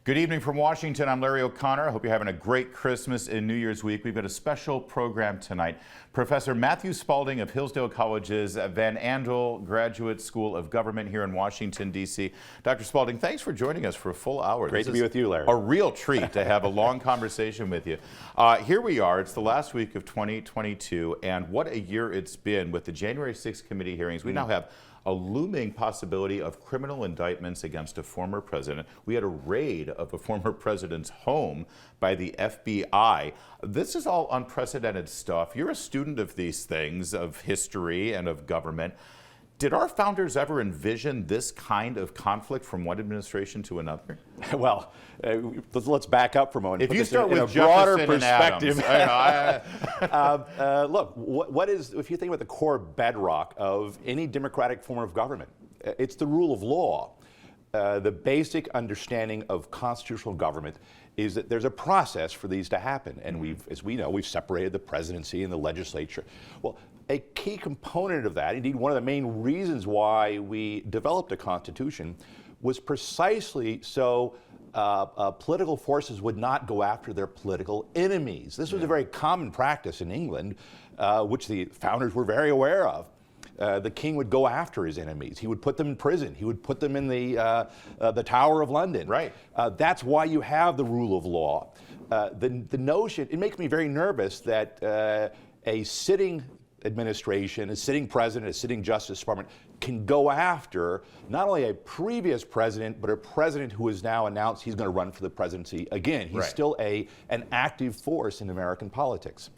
Good evening from Washington. I'm Larry O'Connor. I hope you're having a great Christmas and New Year's week. We've got a special program tonight. Professor Matthew Spalding of Hillsdale College's Van Andel Graduate School of Government here in Washington, D.C. Dr. Spalding, thanks for joining us for a full hour. Great to be with you, Larry. A real treat to have a long conversation with you. Here we are. It's the last week of 2022, and what a year it's been with the January 6th committee hearings. We now have a looming possibility of criminal indictments against a former president. We had a raid of a former president's home by the FBI. This is all unprecedented stuff. You're a student of these things, of history and of government. Did our founders ever envision this kind of conflict from one administration to another? Well, let's back up for a moment. If you start with a broader Jefferson perspective, Adams, look, what is, if you think about the core bedrock of any democratic form of government, it's the rule of law. The basic understanding of constitutional government is that there's a process for these to happen, and as we know, we've separated the presidency and the legislature. Well, a key component of that, indeed one of the main reasons why we developed a constitution, was precisely so political forces would not go after their political enemies. This was a very common practice in England, which the founders were very aware of. The king would go after his enemies. He would put them in prison. He would put them in the Tower of London. Right. That's why you have the rule of law. The notion, it makes me very nervous that a sitting administration, a sitting president, a sitting Justice Department can go after not only a previous president, but a president who has now announced he's going to run for the presidency again. He's still an active force in American politics.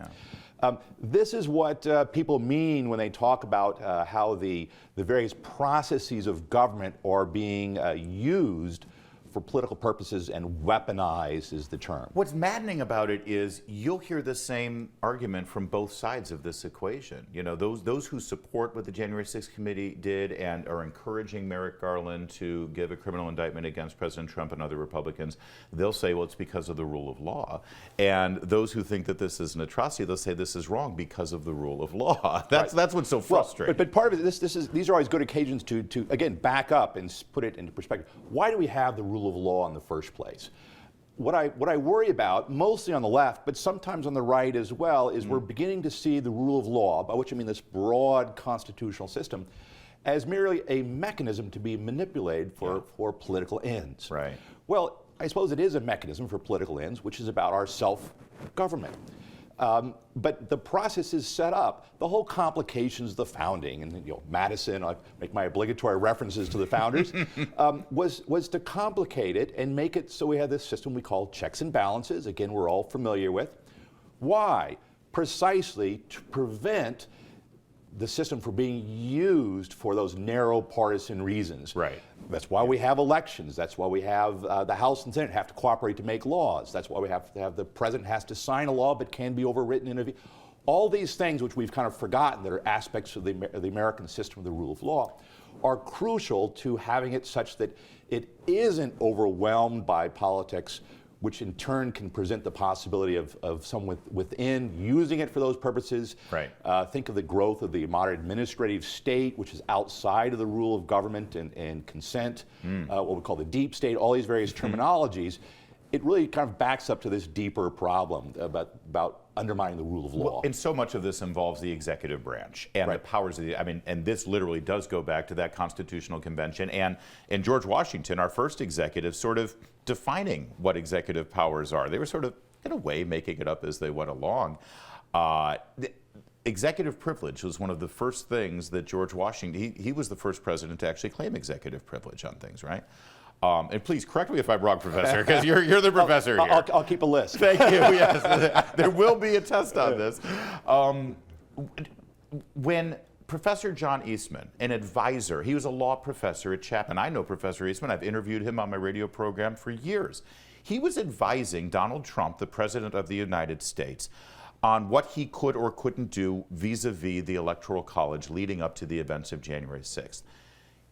Yeah. This is what people mean when they talk about how the various processes of government are being used for political purposes, and weaponized is the term. What's maddening about it is you'll hear the same argument from both sides of this equation. You know, those who support what the January 6th committee did and are encouraging Merrick Garland to give a criminal indictment against President Trump and other Republicans, they'll say, well, it's because of the rule of law. And those who think that this is an atrocity, they'll say this is wrong because of the rule of law. That's what's so frustrating. But part of it, these are always good occasions to again back up and put it into perspective. Why do we have the rule of law in the first place? What I worry about, mostly on the left, but sometimes on the right as well, is we're beginning to see the rule of law, by which I mean this broad constitutional system, as merely a mechanism to be manipulated for political ends. Right. Well, I suppose it is a mechanism for political ends, which is about our self-government. But the process is set up. The whole complications of the founding, and Madison, I make my obligatory references to the founders, was to complicate it and make it so we had this system we call checks and balances. Again, we're all familiar with. Why? Precisely to prevent the system from being used for those narrow partisan reasons. Right. That's why we have elections. That's why we have the House and Senate have to cooperate to make laws. That's why we have to have the president has to sign a law but can be overwritten in a all these things which we've kind of forgotten that are aspects of the American system of the rule of law are crucial to having it such that it isn't overwhelmed by politics, which in turn can present the possibility of someone within using it for those purposes. Right. Think of the growth of the modern administrative state, which is outside of the rule of government and consent, what we call the deep state, all these various terminologies. It really kind of backs up to this deeper problem about undermining the rule of law. Well, and so much of this involves the executive branch and the powers of the, and this literally does go back to that Constitutional Convention and George Washington, our first executive, sort of defining what executive powers are. They were sort of, in a way, making it up as they went along. Executive privilege was one of the first things that George Washington, he was the first president to actually claim executive privilege on things, right? And please correct me if I'm wrong, Professor, because you're the professor here. I'll keep a list. Thank you. Yes, there will be a test on this. When Professor John Eastman, an advisor, he was a law professor at Chapman. I know Professor Eastman. I've interviewed him on my radio program for years. He was advising Donald Trump, the President of the United States, on what he could or couldn't do vis-a-vis the Electoral College leading up to the events of January 6th.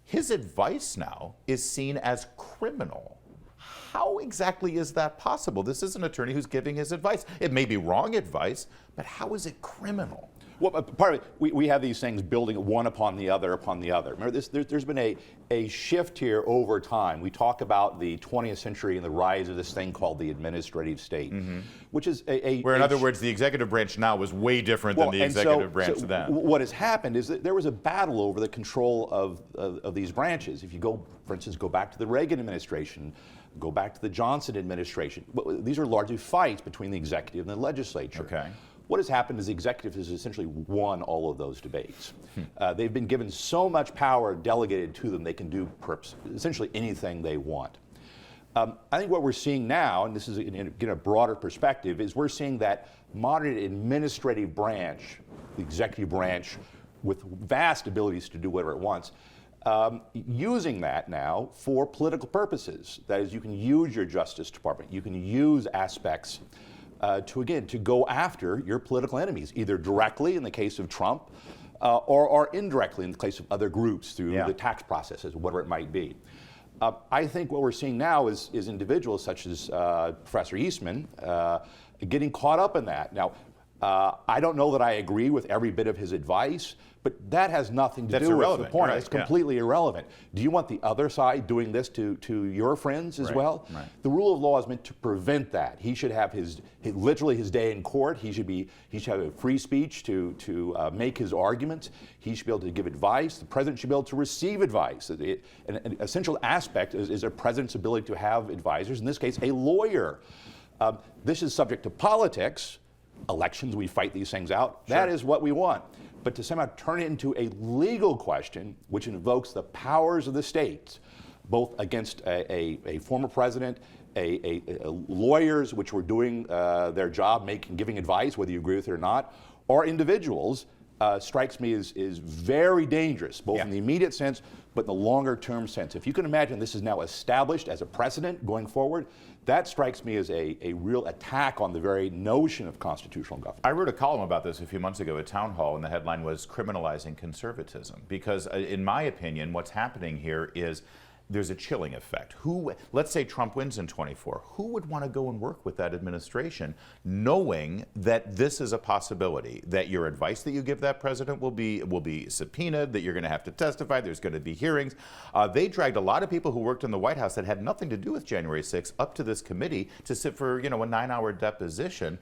His advice now is seen as criminal. How exactly is that possible? This is an attorney who's giving his advice. It may be wrong advice, but how is it criminal? Well, part of it, we have these things building one upon the other upon the other. Remember, there's been a shift here over time. We talk about the 20th century and the rise of this thing called the administrative state, which is where, in other words, the executive branch now is way different than the executive branch then. What has happened is that there was a battle over the control of these branches. If you go, for instance, go back to the Reagan administration, go back to the Johnson administration. These are largely fights between the executive and the legislature. Okay. What has happened is the executive has essentially won all of those debates. They've been given so much power delegated to them, they can do essentially anything they want. I think what we're seeing now, and this is in a broader perspective, is we're seeing that modern administrative branch, the executive branch, with vast abilities to do whatever it wants, using that now for political purposes. That is, you can use your Justice Department, you can use aspects to go after your political enemies, either directly in the case of Trump, or indirectly in the case of other groups through the tax processes, whatever it might be. I think what we're seeing now is individuals such as Professor Eastman getting caught up in that. Now, I don't know that I agree with every bit of his advice, but that has nothing to do with the point. Right. It's completely irrelevant. Do you want the other side doing this to your friends as well? Right. The rule of law is meant to prevent that. He should have literally his day in court. He should have a free speech to make his arguments. He should be able to give advice. The president should be able to receive advice. An essential aspect is a president's ability to have advisors, in this case, a lawyer. This is subject to politics. Elections, we fight these things out. Sure. That is what we want. But to somehow turn it into a legal question, which invokes the powers of the states, both against a former president, lawyers which were doing their job, giving advice, whether you agree with it or not, or individuals, strikes me as very dangerous, both in the immediate sense, but in the longer term sense. If you can imagine this is now established as a precedent going forward, that strikes me as a real attack on the very notion of constitutional government. I wrote a column about this a few months ago at Town Hall, and the headline was Criminalizing Conservatism. Because in my opinion, what's happening here is there's a chilling effect. Let's say Trump wins in 24. Who would want to go and work with that administration knowing that this is a possibility, that your advice that you give that president will be subpoenaed, that you're going to have to testify, there's going to be hearings. They dragged a lot of people who worked in the White House that had nothing to do with January 6th up to this committee to sit for, a 9-hour deposition,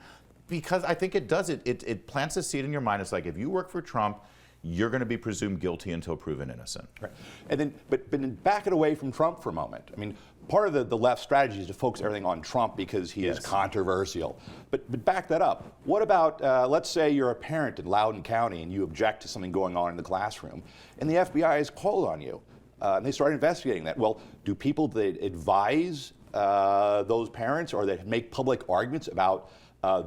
because I think it plants a seed in your mind. It's like, if you work for Trump, you're going to be presumed guilty until proven innocent. Right. And then, but back it away from Trump for a moment. I mean, part of the left strategy is to focus everything on Trump because he is controversial. But back that up. What about, let's say you're a parent in Loudoun County and you object to something going on in the classroom, and the FBI is called on you, and they start investigating that. Well, do people that advise those parents or that make public arguments about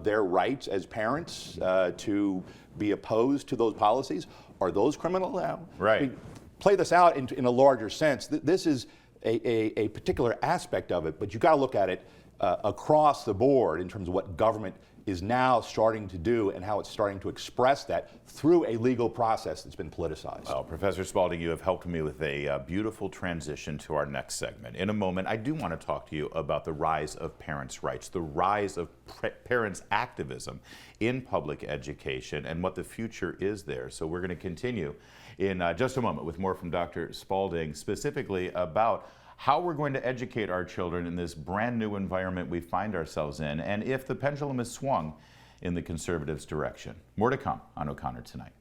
their rights as parents to be opposed to those policies? Are those criminal now? Right. I mean, play this out in a larger sense. This is a particular aspect of it, but you've got to look at it across the board in terms of what government is now starting to do and how it's starting to express that through a legal process that's been politicized. Well, Professor Spalding, you have helped me with a beautiful transition to our next segment. In a moment, I do want to talk to you about the rise of parents' rights, the rise of parents' activism in public education, and what the future is there. So we're going to continue in just a moment with more from Dr. Spalding, specifically about how we're going to educate our children in this brand new environment we find ourselves in, and if the pendulum is swung in the conservatives' direction. More to come on O'Connor Tonight.